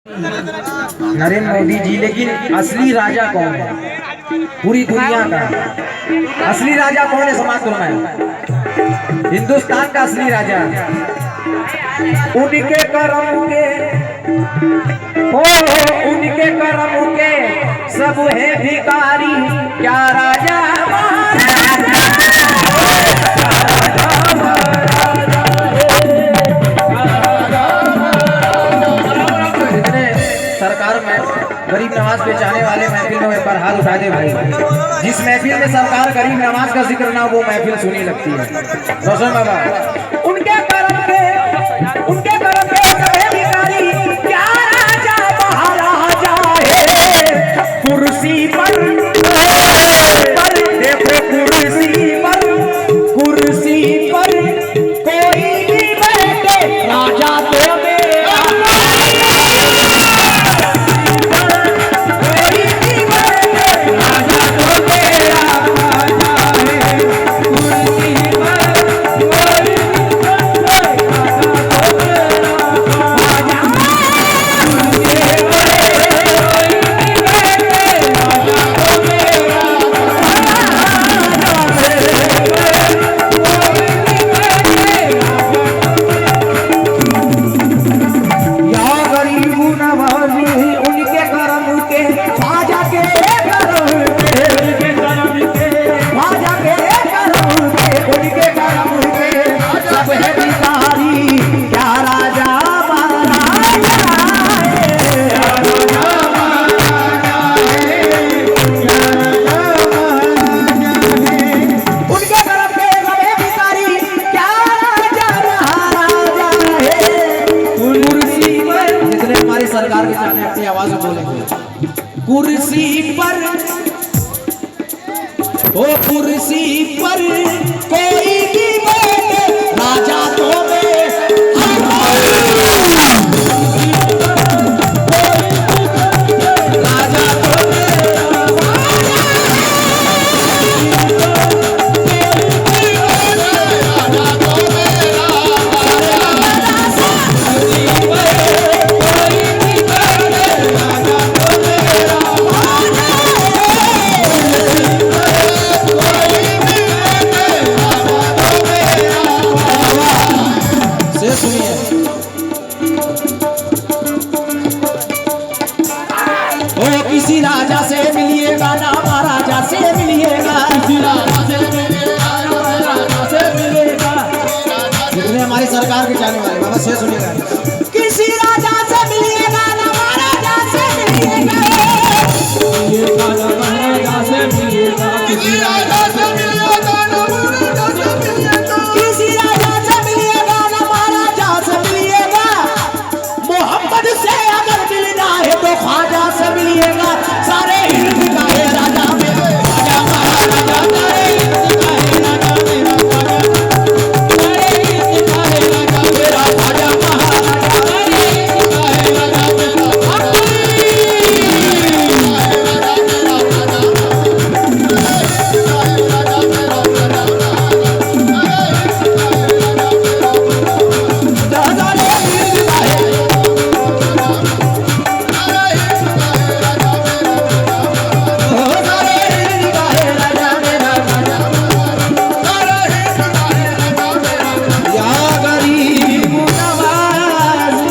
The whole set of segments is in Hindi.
नरेंद्र मोदी जी, लेकिन असली राजा कौन है पूरी दुनिया का? असली राजा कौन है समाज में? हिंदुस्तान का असली राजा उनके करम के उनके करम के सब है भिखारी, क्या राजा सरकार में गरीब नवाज बेचाने वाले महफिल में एक बार हाथ उठा दे भाई। जिस महफिल में सरकार गरीब नवाज का जिक्र ना, वो महफिल सुनी लगती है। रोशन बाबा उनके करम के सभी भिखारी, क्या राजा महाराजा है कुर्सी पर देखो कुर्सी पर कोई भी बैठे, राजा तो सरकार के सामने अपनी आवाज में बोलेंगे। कुर्सी पर कोई भी बैठे, राजा तो किसी राजा से मिलिएगा ना महाराजा से मिलिएगा, किसी राजा से मिलिएगा ना महाराजा से मिलिएगा। जितने हमारी सरकार के चाहने वाले बाबा से सुनिएगा, किसी राजा से मिलिएगा ना महाराजा से मिलिएगा, महाराजा से मिलिएगा, किसी राजा से मिलिएगा ना महाराजा से मिलिएगा, किसी राजा से मिलिएगा ना महाराजा से मिलिएगा। मोहम्मद से अगर मिलना है तो ख्वाजा से मिलिएगा। सारे हिंद का है राजा मेरा, राजा महाराजा सारे हिंद का है राजा मेरा, सारे हिंद का है राजा मेरा, राजा महाराजा सारे हिंद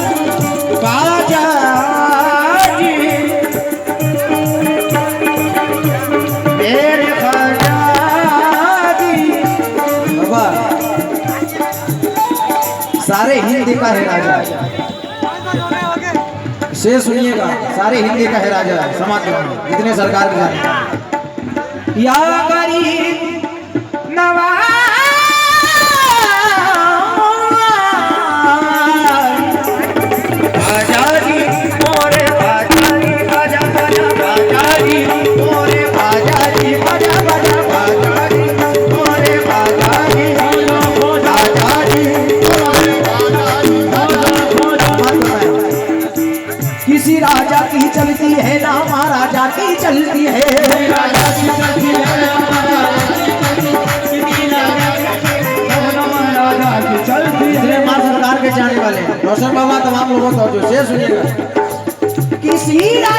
का है राजा मेरा, सारे हिंदी का है राजा से सुनिएगा। सारे हिंदी का है राजा समाज में जितने सरकार के जाने या गरीब नवाज आजादी मोरे आजादी बाजा बाजा आजादी मोरे आजादी बाजा बाजा आजादी मोरे आजादी किसी राजा की चलती है ना महाराजा की चलती है, राजा की चलती है ना महाराजा की चलती है। सरकार के जाने वाले रोशन बाबा तमाम लोगों को जो शेर सुनिएगा। किसी